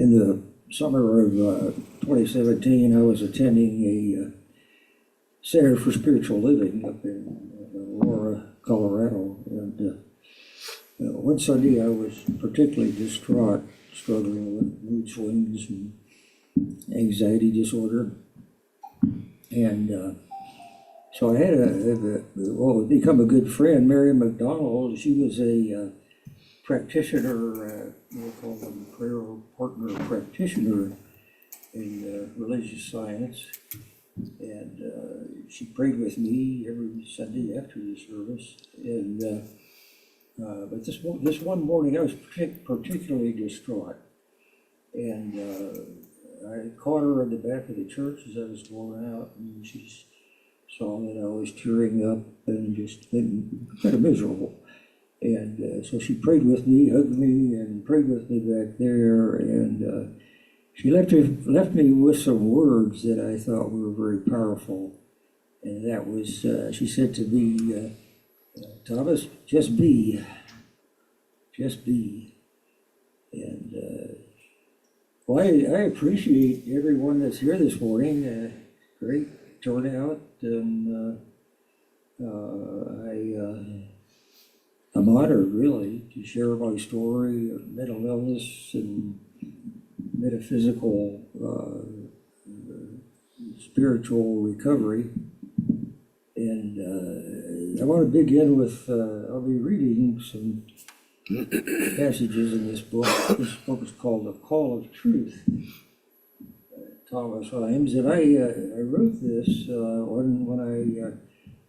In the summer of 2017, I was attending a Center for Spiritual Living up in Aurora, Colorado. And one Sunday I was particularly distraught, struggling with mood swings and anxiety disorder. And so I had become a good friend, Mary McDonald. She was a practitioner, we call them prayer partner practitioner in religious science. And she prayed with me every Sunday after the service. And but this one morning I was particularly distraught. And I caught her in the back of the church as I was going out, and she saw that I was tearing up and just kind of miserable. And so she prayed with me, hugged me, and prayed with me back there. And she left me with some words that I thought were very powerful. And that was, she said to me, Thomas, just be. And well, I appreciate everyone that's here this morning. Great turnout. And I'm honored, really, to share my story of mental illness and metaphysical, spiritual recovery. And I want to begin with, I'll be reading some passages in this book. This book is called The Call of Truth, Thomas Himes. And I wrote this when I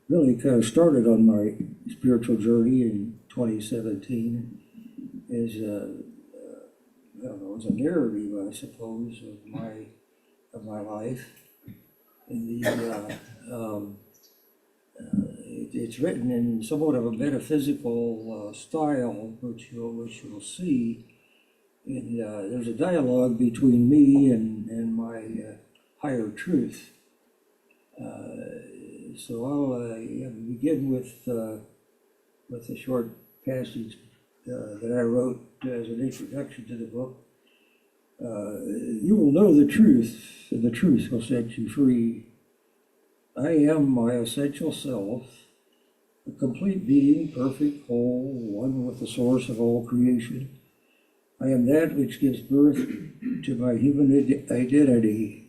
really kind of started on my spiritual journey in 2017 as I don't know, as a narrative, I suppose, of my life. And it's written in somewhat of a metaphysical style, which you'll see. And there's a dialogue between me and my higher truth. So I'll begin with a short passage that I wrote as an introduction to the book. You will know the truth, and the truth will set you free. I am my essential self, a complete being, perfect, whole, one with the source of all creation. I am that which gives birth to my human identity.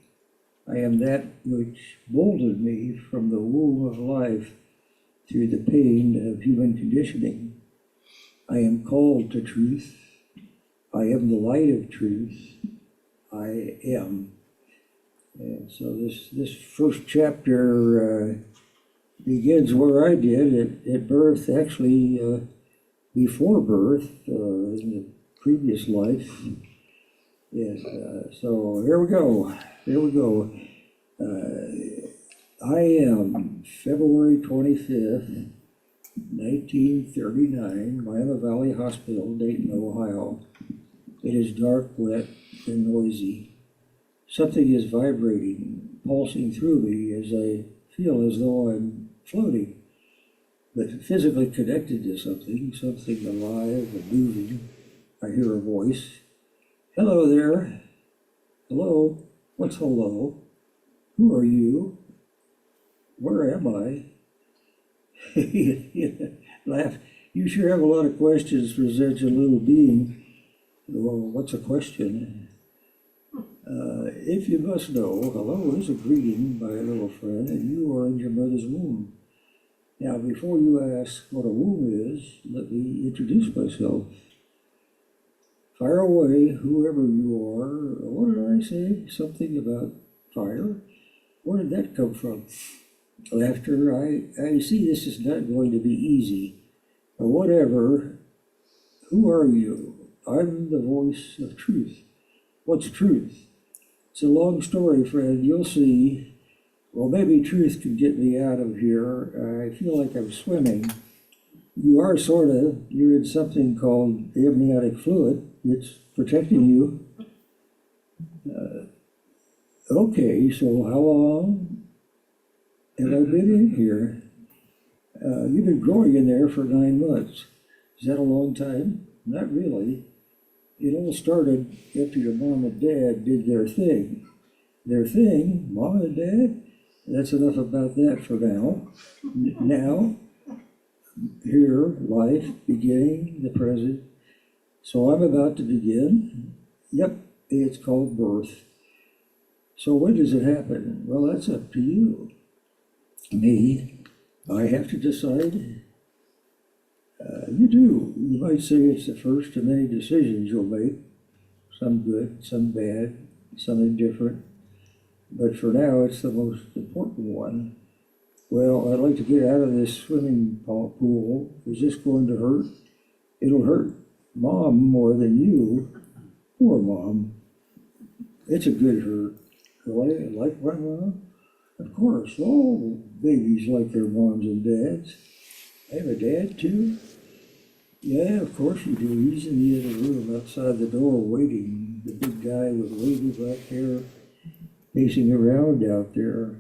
I am that which molded me from the womb of life through the pain of human conditioning. I am called to truth. I am the light of truth. I am. And so this first chapter begins where I did at birth, actually before birth, in the previous life. And so here we go. I am February 25th, 1939, Miami Valley Hospital, Dayton, Ohio. It is dark, wet, and noisy. Something is vibrating, pulsing through me as I feel as though I'm floating, but physically connected to something alive and moving. I hear a voice. Hello there. Hello? What's hello? Who are you? Where am I? Laugh. You sure have a lot of questions for such a little being. Well, what's a question? If you must know, hello is a greeting by a little friend, and you are in your mother's womb. Now, before you ask what a womb is, let me introduce myself. Fire away, whoever you are. What did I say? Something about fire? Where did that come from? Laughter. I see this is not going to be easy. But whatever. Who are you? I'm the voice of truth. What's truth? It's a long story, friend. You'll see. Well, maybe truth can get me out of here. I feel like I'm swimming. You are sort of. You're in something called the amniotic fluid. It's protecting you. Okay, so how long have I been in here? You've been growing in there for 9 months. Is that a long time? Not really. it all started after your mom and dad did their thing. Their thing, mom and dad, that's enough about that for now. Now, here, life, beginning, the present. So I'm about to begin. Yep, it's called birth. So when does it happen? Well, that's up to you. Me, I have to decide. You do. You might say it's the first of many decisions you'll make. Some good, some bad, some indifferent. But for now, it's the most important one. Well, I'd like to get out of this swimming pool. Is this going to hurt? It'll hurt Mom more than you. Poor Mom. It's a good hurt. Like my mom? Of course, all babies like their moms and dads. I have a dad too. Yeah, of course you do. He's in the other room outside the door waiting. The big guy with wavy black hair pacing around out there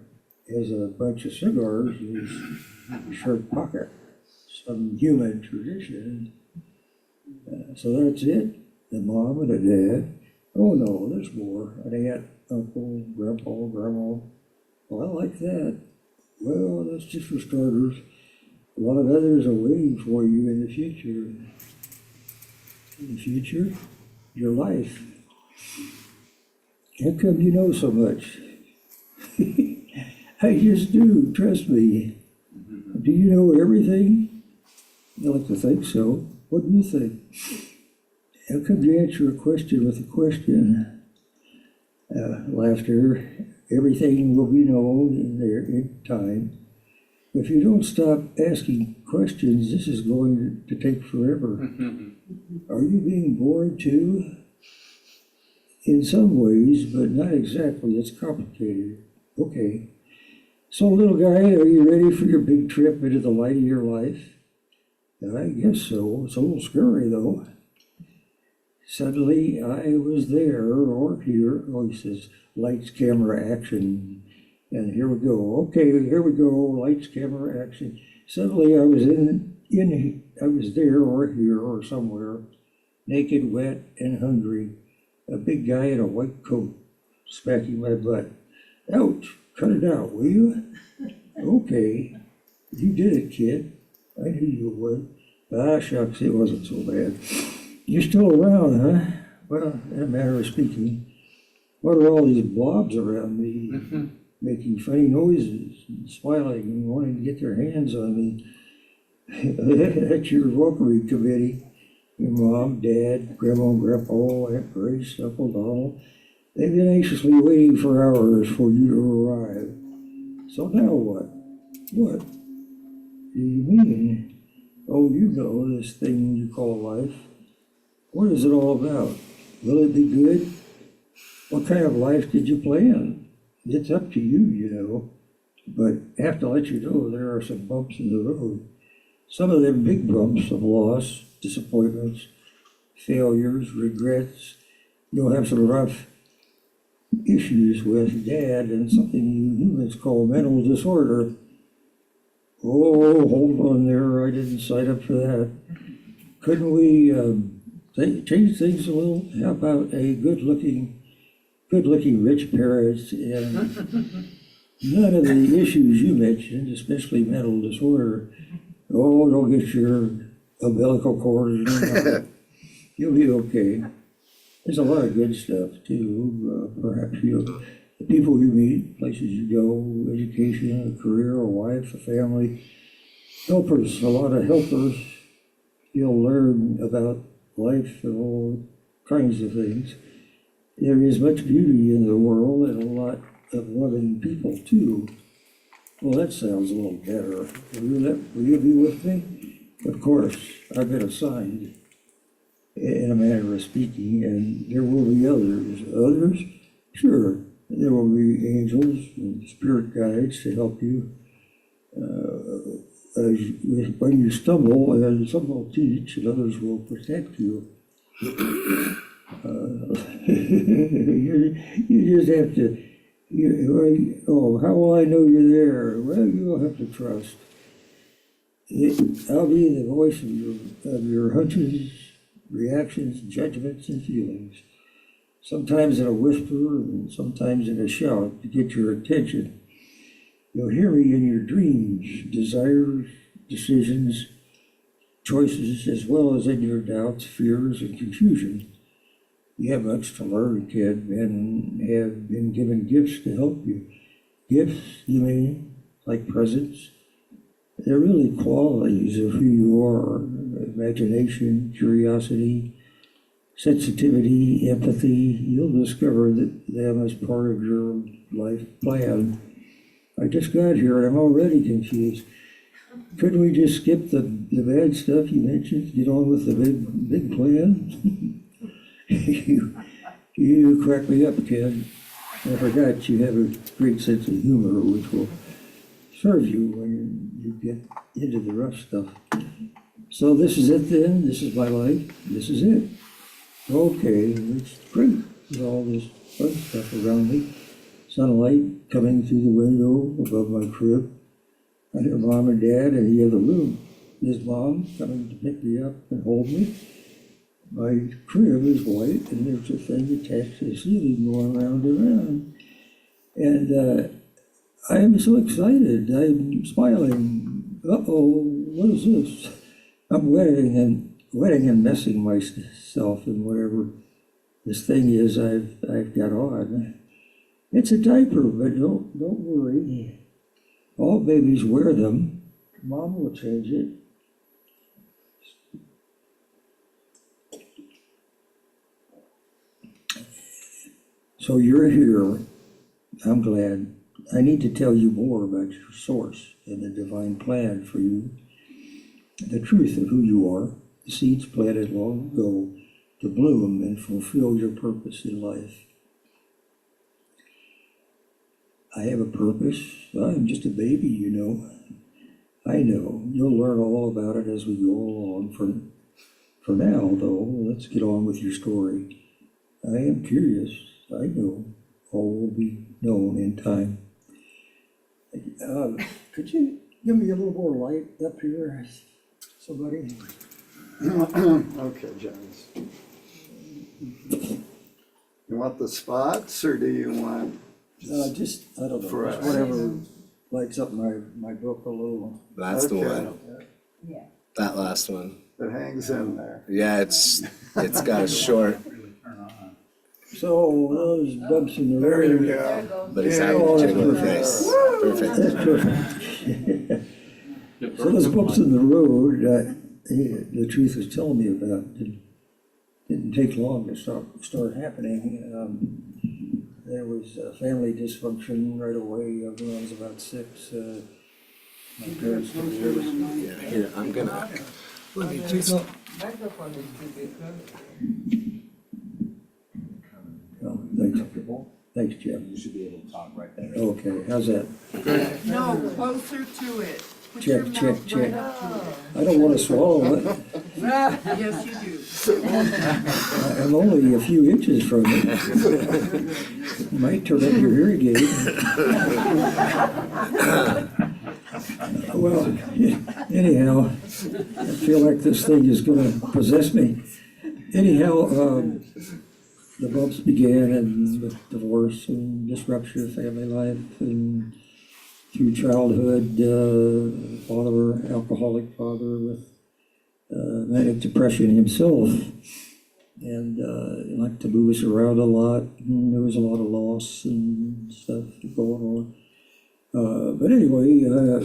has a bunch of cigars in his shirt pocket. Some human tradition. So that's it? The mom and the dad? Oh no, there's more. An aunt, uncle, grandpa, grandma. Well, I like that. Well, that's just for starters. A lot of others are waiting for you in the future. In the future? Your life. How come you know so much? I just do, trust me. Do you know everything? I like to think so. What do you think? How come you answer a question with a question? Laughter. Everything will be known in time. If you don't stop asking questions, this is going to take forever. Are you being bored too? In some ways, but not exactly. It's complicated. Okay. So, little guy, are you ready for your big trip into the light of your life? I guess so. It's a little scary, though. Suddenly, I was there or here. Oh, he says, lights, camera, action. And here we go. Okay, here we go. Lights, camera, action. Suddenly, I was I was there or here or somewhere, naked, wet, and hungry. A big guy in a white coat, smacking my butt. Ouch! Cut it out, will you? Okay. You did it, kid. I knew you would. Ah, shucks, it wasn't so bad. You're still around, huh? Well, in a manner of speaking. What are all these blobs around me? Making funny noises, and smiling, and wanting to get their hands on me. That's your welcoming committee. Your mom, dad, grandma, grandpa, Aunt Grace, Uncle Donald. They've been anxiously waiting for hours for you to arrive. So now what? What do you mean? Oh, you know this thing you call life. What is it all about? Will it be good? What kind of life did you plan? It's up to you, you know. But I have to let you know there are some bumps in the road. Some of them big bumps of loss, disappointments, failures, regrets. You'll have some rough issues with Dad and something you humans call mental disorder. Oh, hold on there. I didn't sign up for that. Couldn't we change things a little? How about a good-looking rich parents and none of the issues you mentioned, especially mental disorder. Oh, don't get your umbilical cord in your mouth. You'll be okay. There's a lot of good stuff too. Perhaps the people you meet, places you go, education, a career, a wife, a family, helpers, a lot of helpers. You'll learn about life and all kinds of things. There is much beauty in the world and a lot of loving people too. Well, that sounds a little better. Will you be with me? Of course, I've been assigned in a manner of speaking, and there will be others. Others? Sure. There will be angels and spirit guides to help you. When you stumble, and some will teach, and others will protect you. You just have to. How will I know you're there? Well, you'll have to trust. I'll be the voice of your hunches, reactions, judgments, and feelings, sometimes in a whisper and sometimes in a shout to get your attention. You'll hear me in your dreams, desires, decisions, choices, as well as in your doubts, fears, and confusion. You have much to learn, kid, and have been given gifts to help you. Gifts, you mean, like presents? They're really qualities of who you are: imagination, curiosity, sensitivity, empathy. You'll discover that them as part of your life plan. I just got here and I'm already confused. Couldn't we just skip the bad stuff you mentioned? Get on with the big plan? you crack me up, kid. I forgot you have a great sense of humor, which will serve you when you get into the rough stuff. So this is it then? This is my life? This is it? Okay, it's great with all this fun stuff around me. Sunlight coming through the window above my crib. I hear Mom and Dad in the other room. There's Mom coming to pick me up and hold me. My crib is white, and there's a thing attached to the ceiling going round and round. And I am so excited. I'm smiling. Uh-oh, what is this? I'm wetting and messing myself in whatever this thing is I've got on. It's a diaper, but don't worry. All babies wear them. Mom will change it. So you're here. I'm glad. I need to tell you more about your source and the divine plan for you, the truth of who you are, the seeds planted long ago to bloom and fulfill your purpose in life. I have a purpose. I'm just a baby, you know. I know. You'll learn all about it as we go along. For now, though, let's get on with your story. I am curious. I know. All will be known in time. Could you give me a little more light up here, somebody? Okay, James. You want the spots, or do you want? I don't know, For just us. whatever lights up my book a little. That's the Okay. one. Yeah. That last one. It hangs in there. Yeah, it's got a short, So those bumps in the road. There you There go. it goes. but he's Yeah. happy Oh, to that's jiggle the perfect. face. Perfect. That's perfect. So those bumps in the road, the truth was telling me about, didn't take long to start happening. There was family dysfunction right away when I was about 6. My parents were divorced. Yeah, here, I'm gonna, let me just, Microphone is too big. Oh, thanks. Thanks, Jim. You should be able to talk right there. Okay, how's that? No, closer to it. Put Check, your check, mouth check. right up to I don't want to swallow it. it. Yes, you do. I'm only a few inches from it. Might turn up your hearing aid. Well, anyhow, I feel like this thing is gonna possess me. Anyhow, the bumps began and with divorce and disruption of family life and through childhood, alcoholic father with manic depression himself, and he liked to move us around a lot, and there was a lot of loss and stuff going on. But anyway, I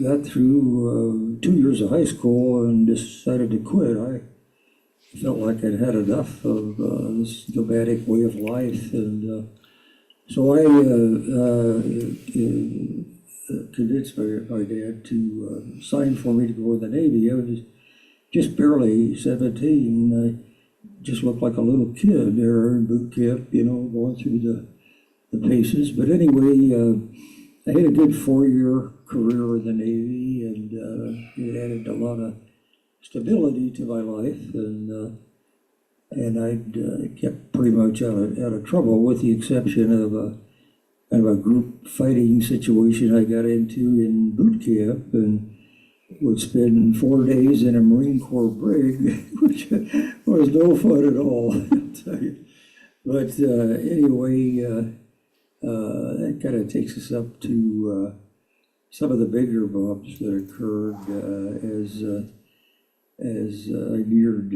got through 2 years of high school and decided to quit. I felt like I'd had enough of this nomadic way of life, and so I convinced my dad to sign for me to go in the Navy. I was just barely 17. I just looked like a little kid there in boot camp, you know, going through the paces. But anyway, I had a good 4-year career in the Navy, and it added a lot of stability to my life, and I'd kept pretty much out of trouble, with the exception of kind of a group fighting situation I got into in boot camp, and would spend 4 days in a Marine Corps brig, which was no fun at all, I'll tell you. But anyway, that kind of takes us up to some of the bigger bumps that occurred as I neared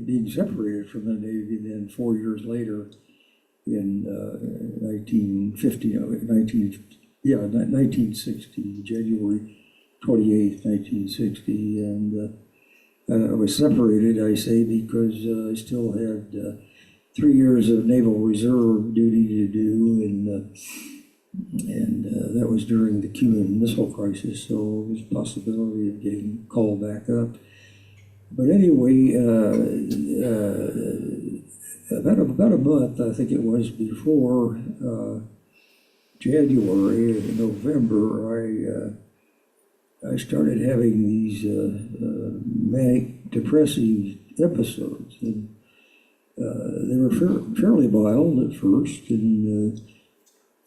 being separated from the Navy. Then 4 years later, in 1960, January 28th, 1960, and I was separated, I say, because I still had 3 years of Naval Reserve duty to do, and that was during the Cuban Missile Crisis, so there was a possibility of getting called back up. But anyway, about a month, I think it was, before January, November, I started having these manic depressive episodes, and they were fairly mild at first, and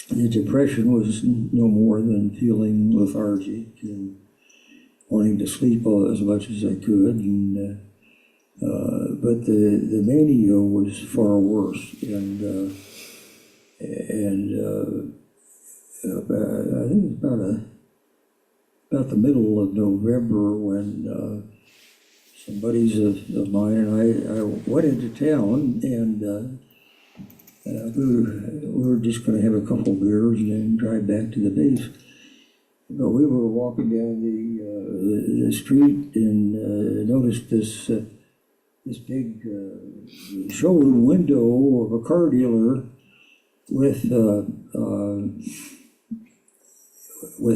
the depression was no more than feeling lethargic and wanting to sleep as much as I could, and but the mania was far worse, and I think it was about the middle of November when some buddies of mine and I went into town, and we were just going to have a couple beers and then drive back to the base. But we were walking down the street and noticed this big showroom window of a car dealer with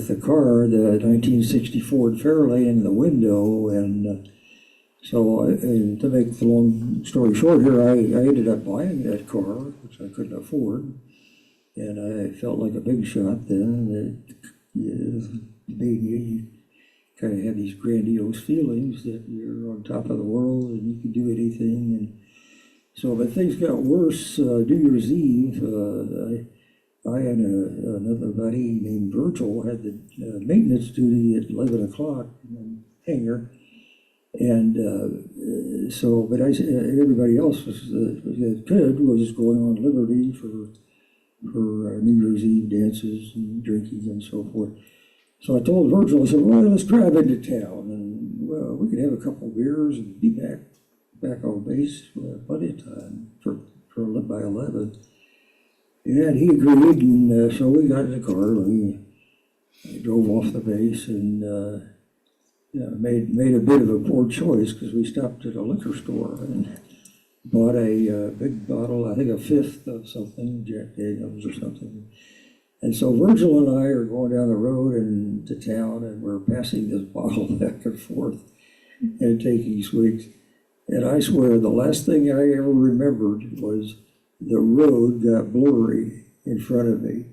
the car, the 1960 Ford Fairlane, in the window, and and to make the long story short here, I ended up buying that car, which I couldn't afford, and I felt like a big shot then. You kind of have these grandiose feelings that you're on top of the world and you can do anything, and so, but things got worse. New Year's Eve, I and another buddy named Virgil had the maintenance duty at 11 o'clock in the hangar. And but everybody else that could was going on liberty for New Year's Eve dances and drinking and so forth. So I told Virgil, I said, well, let's drive into town, and well, we could have a couple of beers and be back on base plenty of time by 11. And he agreed, and so we got in the car, and we drove off the base, and made a bit of a poor choice, because we stopped at a liquor store and bought a big bottle, I think a fifth of something, Jack Daniels or something. And so Virgil and I are going down the road and to town, and we're passing this bottle back and forth and taking swigs. And I swear the last thing I ever remembered was the road got blurry in front of me.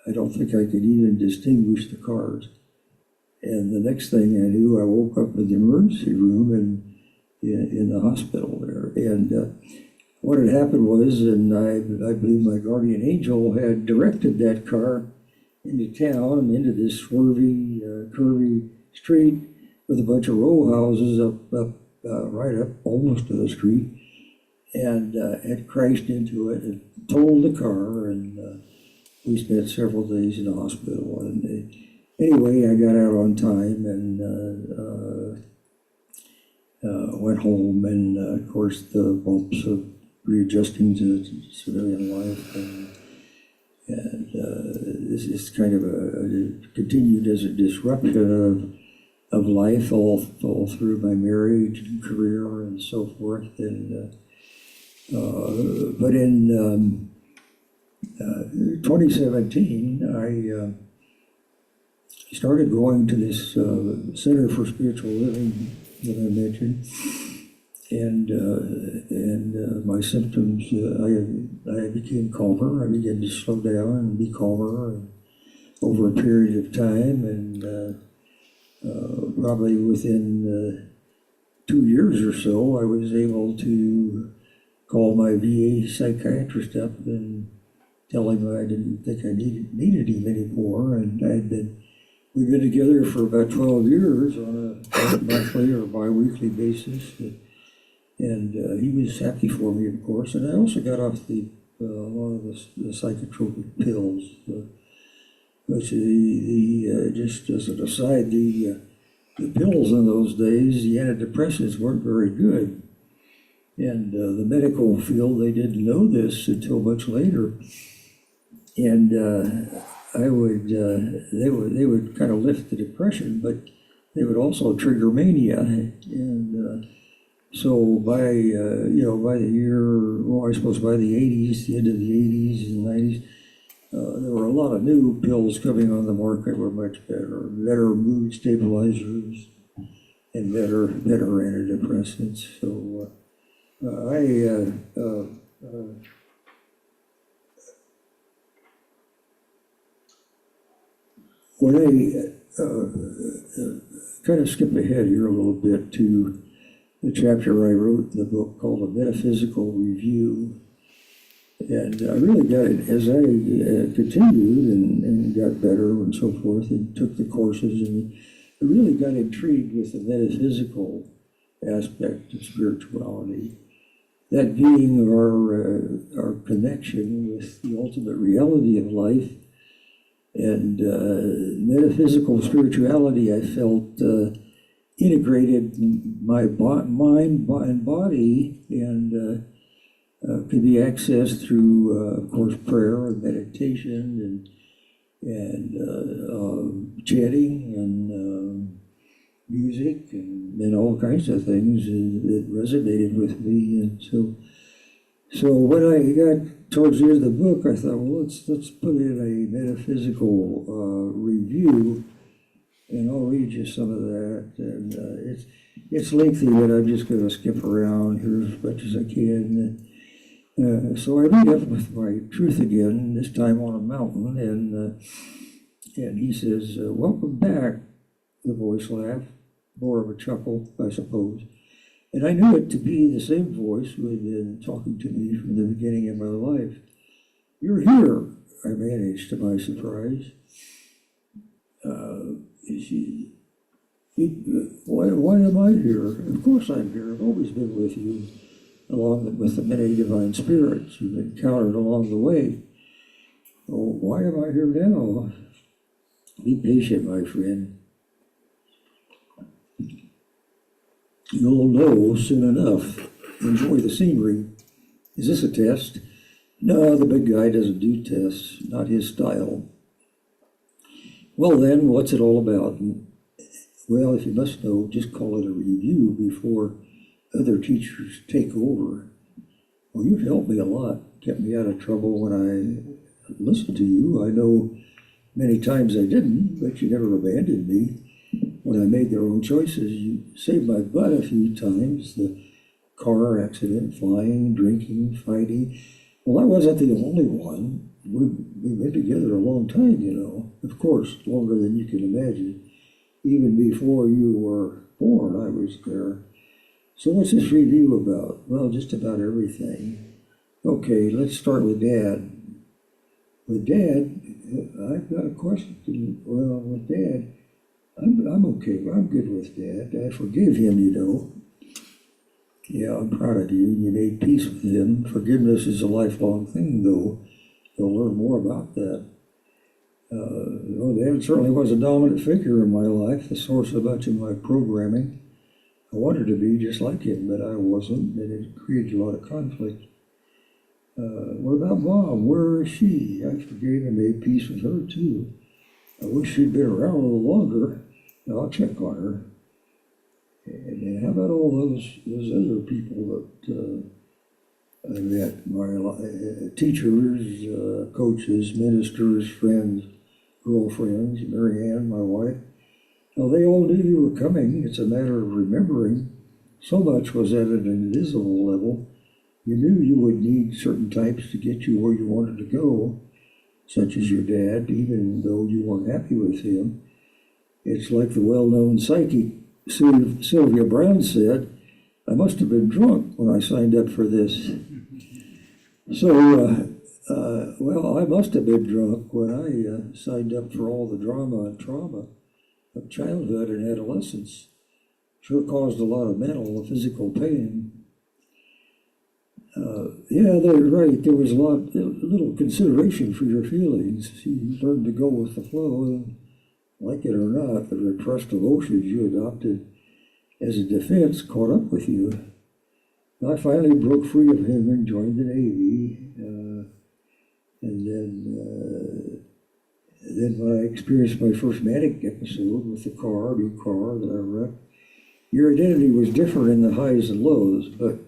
I don't think I could even distinguish the cars. And the next thing I knew, I woke up in the emergency room and in the hospital there. And what had happened was, and I believe my guardian angel had directed that car into town, into this swervy, curvy street with a bunch of row houses right up almost to the street, and had crashed into it and totaled the car, and we spent several days in the hospital. And anyway, I got out on time and went home, and of course the bumps of readjusting to civilian life, and this is kind of continued as a disruption of life all through my marriage and career and so forth. And but in 2017, I started going to this Center for Spiritual Living that I mentioned, and my symptoms, I became calmer. I began to slow down and be calmer over a period of time, and probably within 2 years or so, I was able to call my VA psychiatrist up and tell him I didn't think I needed him anymore, and I had been we've been together for about 12 years on a monthly or bi-weekly basis. And he was happy for me, of course. And I also got off a lot of the psychotropic pills, which just as an aside, the pills in those days, the antidepressants weren't very good. And the medical field, they didn't know this until much later. And they would kind of lift the depression, but they would also trigger mania. And so by the year, well, I suppose by the 80s, the end of the 80s and 90s, there were a lot of new pills coming on the market were much better mood stabilizers and better antidepressants. So when I kind of skip ahead here a little bit to the chapter I wrote in the book called A Metaphysical Review. And I really got it as I continued and got better and so forth and took the courses, and I really got intrigued with the metaphysical aspect of spirituality. That being our connection with the ultimate reality of life. And metaphysical spirituality, I felt, integrated my mind and body, and could be accessed through, of course, prayer and meditation and chanting and music and all kinds of things that resonated with me. And so when I got towards the end of the book, I thought, well, let's put in a metaphysical review. And I'll read you some of that. And it's lengthy, but I'm just going to skip around here as much as I can. So I meet up with my truth again, this time on a mountain, and he says, "Welcome back." The voice laughed, more of a chuckle, I suppose. And I knew it to be the same voice who had been talking to me from the beginning of my life. "You're here," I managed to my surprise. Why am I here? Of course I'm here. I've always been with you, along with the many divine spirits you've encountered along the way. Oh, why am I here now? Be patient, my friend. You'll know soon enough. Enjoy the scenery. Is this a test? No, the big guy doesn't do tests, not his style. Well then, what's it all about? Well, if you must know, just call it a review before other teachers take over. Well, you've helped me a lot, kept me out of trouble when I listened to you. I know many times I didn't, but you never abandoned me when I made their own choices. You saved my butt a few times, the car accident, flying, drinking, fighting. Well, I wasn't the only one. We've been together a long time, you know. Of course, longer than you can imagine. Even before you were born, I was there. So what's this review about? Well, just about everything. Okay, let's start with Dad. With Dad, I've got a question. Well, with Dad, I'm okay. I'm good with Dad. I forgive him, you know. Yeah, I'm proud of you. You made peace with him. Forgiveness is a lifelong thing, though. You'll learn more about that. Dad certainly was a dominant figure in my life, the source of much of my programming. I wanted to be just like him, but I wasn't, and it created a lot of conflict. What about Mom? Where is she? I forgave and made peace with her, too. I wish she'd been around a little longer. I'll check on her. And how about all those other people that I met? My teachers, coaches, ministers, friends, girlfriends, Mary Ann, my wife. Well, they all knew you were coming. It's a matter of remembering. So much was at an invisible level. You knew you would need certain types to get you where you wanted to go, such as your dad, even though you weren't happy with him. It's like the well-known psychic Sylvia Brown said, I must have been drunk when I signed up for this. So, well, I must have been drunk when I signed up for all the drama and trauma of childhood and adolescence. Sure caused a lot of mental and physical pain. Yeah, they're right. There was a little consideration for your feelings. You learned to go with the flow, and like it or not, the repressed emotions you adopted as a defense caught up with you. I finally broke free of him and joined the Navy. And then when I experienced my first manic episode with the new car that I wrecked, your identity was different in the highs and lows, but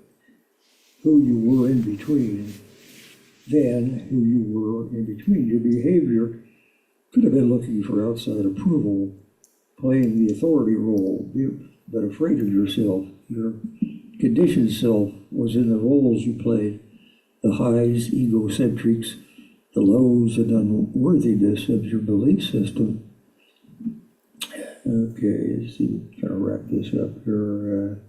who you were in between, your behavior could have been looking for outside approval, playing the authority role, but afraid of yourself. Your conditioned self was in the roles you played, the highs, egocentrics, the lows and unworthiness of your belief system. Okay, let's see, kind of wrap this up here.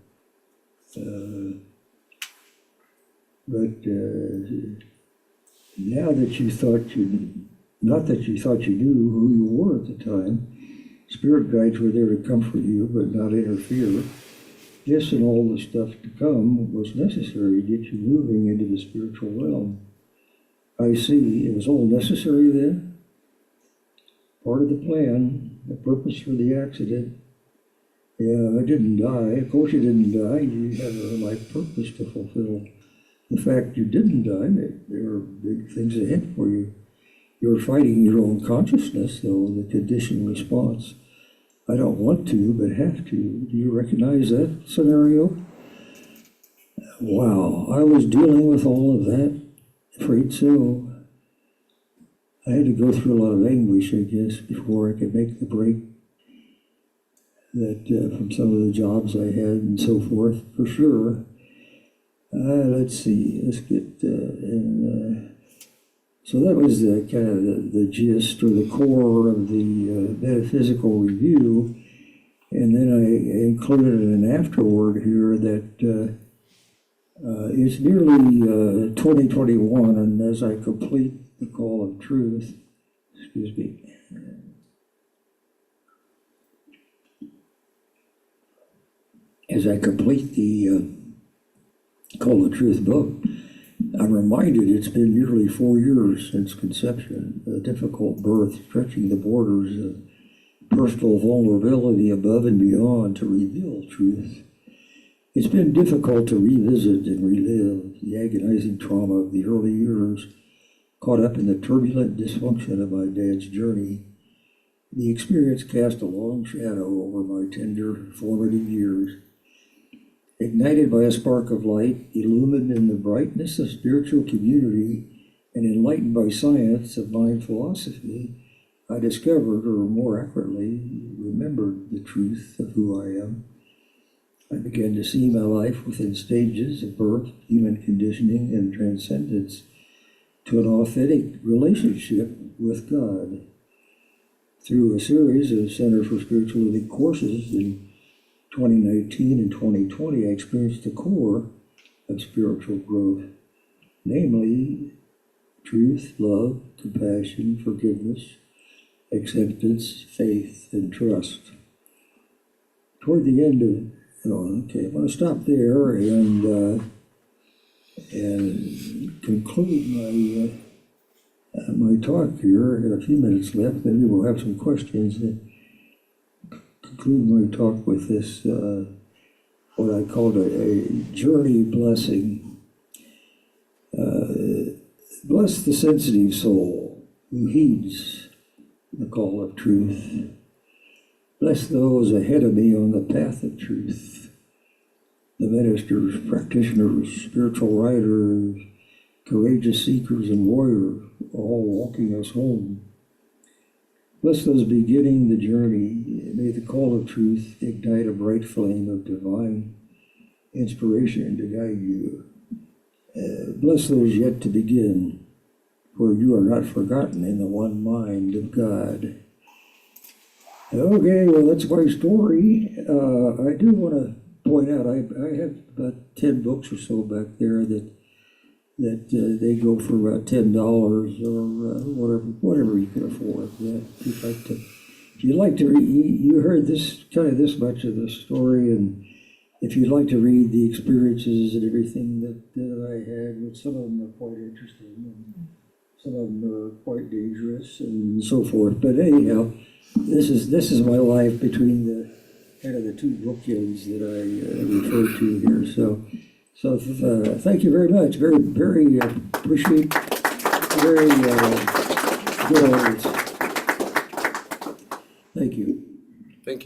Now that you thought not that you thought you knew who you were at the time, spirit guides were there to comfort you, but not interfere. This and all the stuff to come was necessary to get you moving into the spiritual realm. I see. It was all necessary then. Part of the plan, the purpose for the accident. Yeah, I didn't die. Of course you didn't die. You had a life purpose to fulfill. The fact you didn't die, there are big things ahead for you. You're fighting your own consciousness, though, the conditioned response. I don't want to, but have to. Do you recognize that scenario? Wow, I was dealing with all of that. Afraid so. I had to go through a lot of anguish, I guess, before I could make the break that from some of the jobs I had and so forth, for sure. Let's see, let's get, so that was the kind of the gist or the core of the metaphysical review. And then I included an afterword here that it's nearly 2021, and as I complete the call of truth, excuse me, as I complete the Call of Truth book, I'm reminded it's been nearly 4 years since conception, a difficult birth stretching the borders of personal vulnerability above and beyond to reveal truth. It's been difficult to revisit and relive the agonizing trauma of the early years, caught up in the turbulent dysfunction of my dad's journey. The experience cast a long shadow over my tender, formative years. Ignited by a spark of light, illumined in the brightness of spiritual community, and enlightened by science of mind philosophy, I discovered, or more accurately, remembered the truth of who I am. I began to see my life within stages of birth, human conditioning, and transcendence to an authentic relationship with God. Through a series of Center for Spiritual Living courses in 2019 and 2020, I experienced the core of spiritual growth, namely truth, love, compassion, forgiveness, acceptance, faith, and trust. Toward the end of, okay, I'm going to stop there and conclude my talk here. I got a few minutes left. Maybe we'll have some questions. Conclude my talk with this, what I called a journey blessing. Bless the sensitive soul who heeds the call of truth. Bless those ahead of me on the path of truth. The ministers, practitioners, spiritual writers, courageous seekers and warriors, all walking us home. Bless those beginning the journey. May the call of truth ignite a bright flame of divine inspiration to guide you. Bless those yet to begin, for you are not forgotten in the one mind of God. Okay, well, that's my story. I do want to point out, I have about 10 books or so back there that they go for about $10 or whatever you can afford. If you'd like to if you'd like to read, you heard this, kind of this much of the story, and if you'd like to read the experiences and everything that I had, which some of them are quite interesting, and some of them are quite dangerous and so forth. But anyhow, this is my life between the kind of the two bookends that I referred to here. So thank you very much. Very appreciate. Very good audience. Thank you. Thank you.